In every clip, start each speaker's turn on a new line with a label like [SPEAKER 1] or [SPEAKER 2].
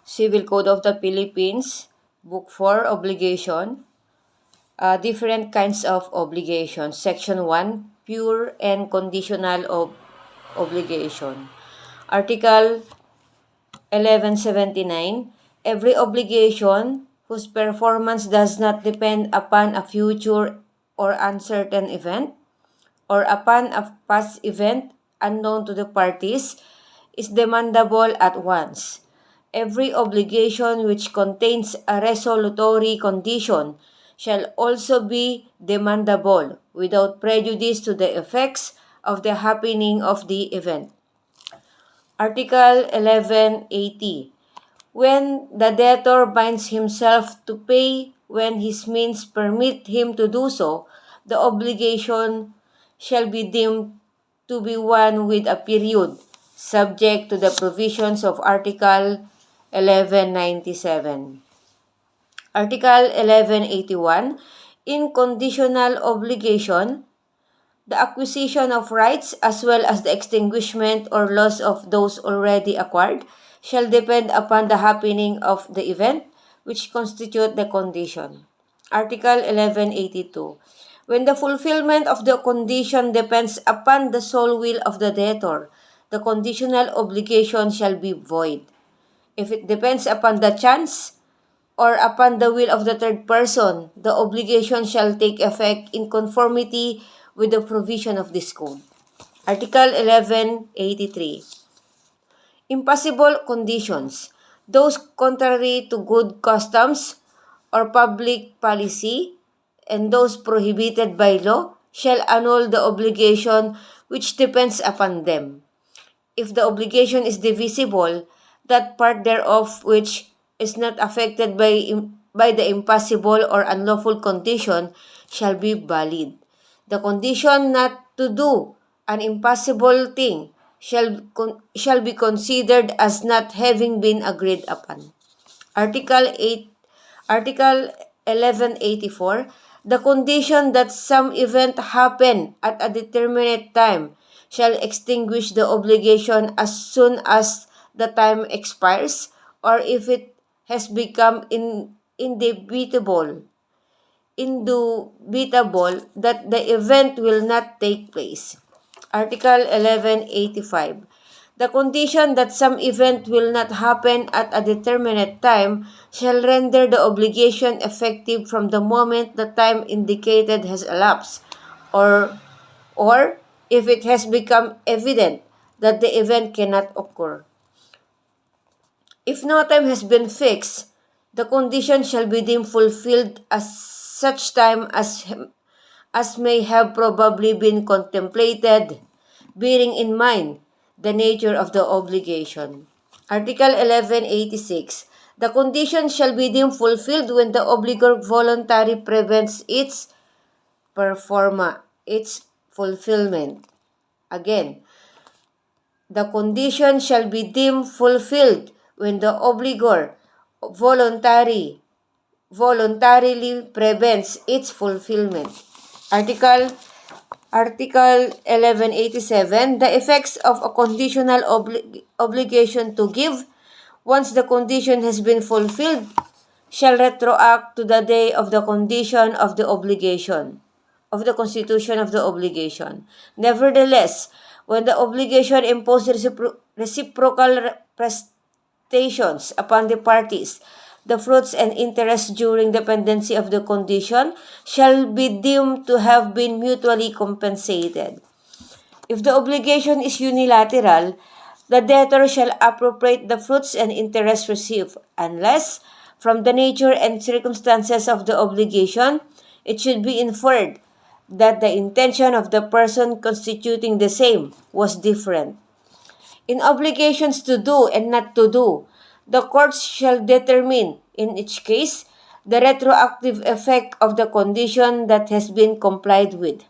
[SPEAKER 1] Civil Code of the Philippines, Book 4, Obligation, different kinds of obligations. Section 1, Pure and Conditional Obligation. Article 1179, every obligation whose performance does not depend upon a future or uncertain event or upon a past event unknown to the parties is demandable at once. Every obligation which contains a resolutory condition shall also be demandable without prejudice to the effects of the happening of the event. Article 1180. When the debtor binds himself to pay when his means permit him to do so, the obligation shall be deemed to be one with a period, subject to the provisions of Article 1197. Article 1181. In conditional obligation, the acquisition of rights as well as the extinguishment or loss of those already acquired shall depend upon the happening of the event which constitute the condition. Article 1182. When the fulfillment of the condition depends upon the sole will of the debtor, the conditional obligation shall be void. If it depends upon the chance or upon the will of the third person, the obligation shall take effect in conformity with the provision of this code. Article 1183. Impossible conditions. Those contrary to good customs or public policy and those prohibited by law shall annul the obligation which depends upon them. If the obligation is divisible, that part thereof which is not affected by the impossible or unlawful condition shall be valid. The condition not to do an impossible thing shall be considered as not having been agreed upon. Article 1184. The condition that some event happen at a determinate time shall extinguish the obligation as soon as the time expires, or if it has become indubitable that the event will not take place. Article 1185. The condition that some event will not happen at a determinate time shall render the obligation effective from the moment the time indicated has elapsed, or if it has become evident that the event cannot occur. If no time has been fixed, the condition shall be deemed fulfilled as such time as may have probably been contemplated, bearing in mind the nature of the obligation. Article 1186. The condition shall be deemed fulfilled when the obligor voluntarily prevents its fulfillment. Again, the condition shall be deemed fulfilled when the obligor voluntarily prevents its fulfillment. Article 1187. The effects of a conditional obligation to give, once the condition has been fulfilled, shall retroact to the day of the condition of the obligation, of the constitution of the obligation. Nevertheless, when the obligation imposes reciprocal prestations upon the parties, the fruits and interest during the pendency of the condition shall be deemed to have been mutually compensated. If the obligation is unilateral, the debtor shall appropriate the fruits and interest received, unless, from the nature and circumstances of the obligation, it should be inferred that the intention of the person constituting the same was different. In obligations to do and not to do, the courts shall determine, in each case, the retroactive effect of the condition that has been complied with.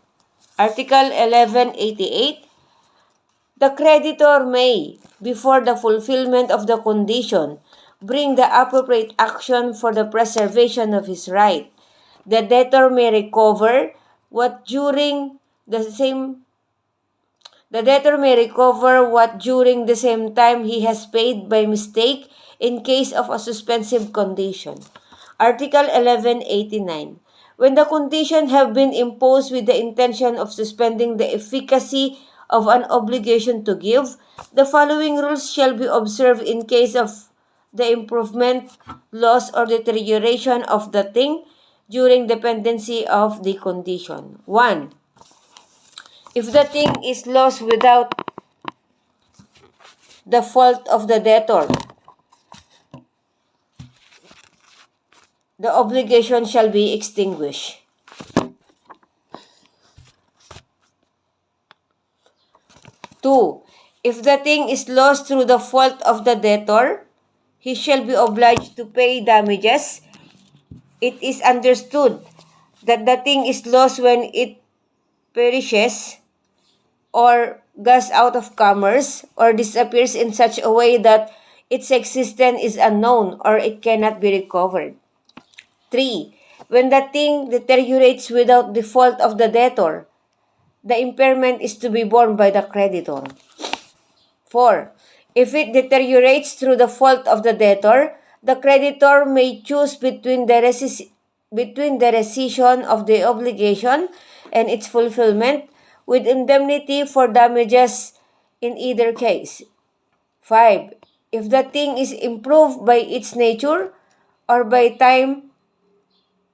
[SPEAKER 1] Article 1188. The creditor may, before the fulfillment of the condition, bring the appropriate action for the preservation of his right. The debtor may recover what during the same The debtor may recover what during the same time he has paid by mistake in case of a suspensive condition. Article 1189. When the condition have been imposed with the intention of suspending the efficacy of an obligation to give, the following rules shall be observed in case of the improvement, loss, or deterioration of the thing during the pendency of the condition. 1. If the thing is lost without the fault of the debtor, the obligation shall be extinguished. 2. If the thing is lost through the fault of the debtor, he shall be obliged to pay damages. It is understood that the thing is lost when it perishes or goes out of commerce or disappears in such a way that its existence is unknown or it cannot be recovered. 3. When the thing deteriorates without the fault of the debtor, the impairment is to be borne by the creditor. 4. If it deteriorates through the fault of the debtor, the creditor may choose between the rescission of the obligation and its fulfillment, with indemnity for damages in either case. 5. If the thing is improved by its nature or by time,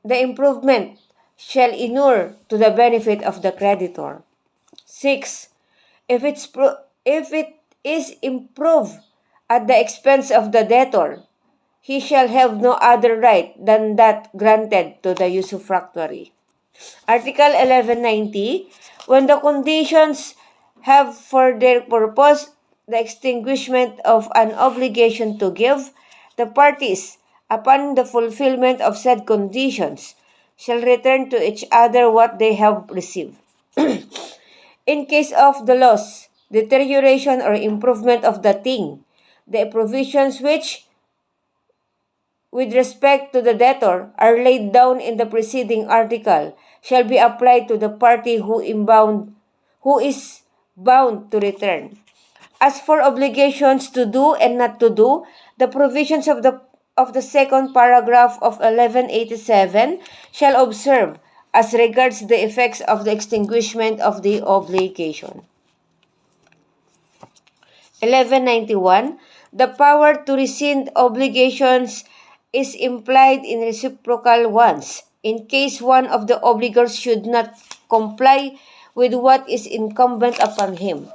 [SPEAKER 1] the improvement shall inure to the benefit of the creditor. 6. If it is improved at the expense of the debtor, he shall have no other right than that granted to the usufructuary. Article 1190. When the conditions have for their purpose the extinguishment of an obligation to give, the parties, upon the fulfillment of said conditions, shall return to each other what they have received. In case of the loss, deterioration, or improvement of the thing, the provisions which, with respect to the debtor, are laid down in the preceding article shall be applied to the party who is bound to return. As for obligations to do and not to do, the provisions of the second paragraph of 1187 shall observe as regards the effects of the extinguishment of the obligation. 1191. The power to rescind obligations is implied in reciprocal ones, in case one of the obligors should not comply with what is incumbent upon him.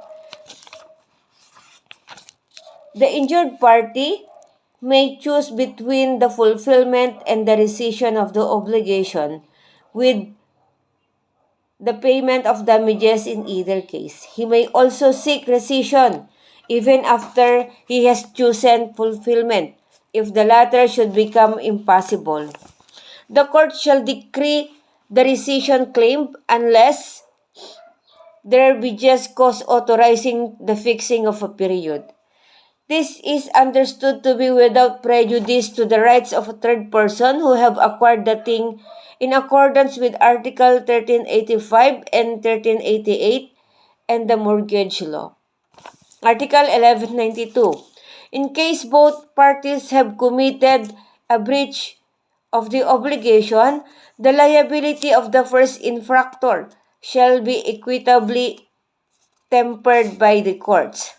[SPEAKER 1] The injured party may choose between the fulfillment and the rescission of the obligation, with the payment of damages in either case. He may also seek rescission even after he has chosen fulfillment, if the latter should become impossible. The court shall decree the rescission claim unless there be just cause authorizing the fixing of a period. This is understood to be without prejudice to the rights of a third person who have acquired the thing in accordance with Article 1385 and 1388 and the mortgage law. Article 1192. In case both parties have committed a breach of the obligation, the liability of the first infractor shall be equitably tempered by the courts.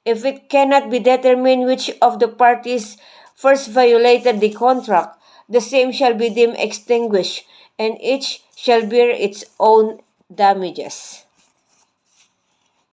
[SPEAKER 1] If it cannot be determined which of the parties first violated the contract, the same shall be deemed extinguished, and each shall bear its own damages.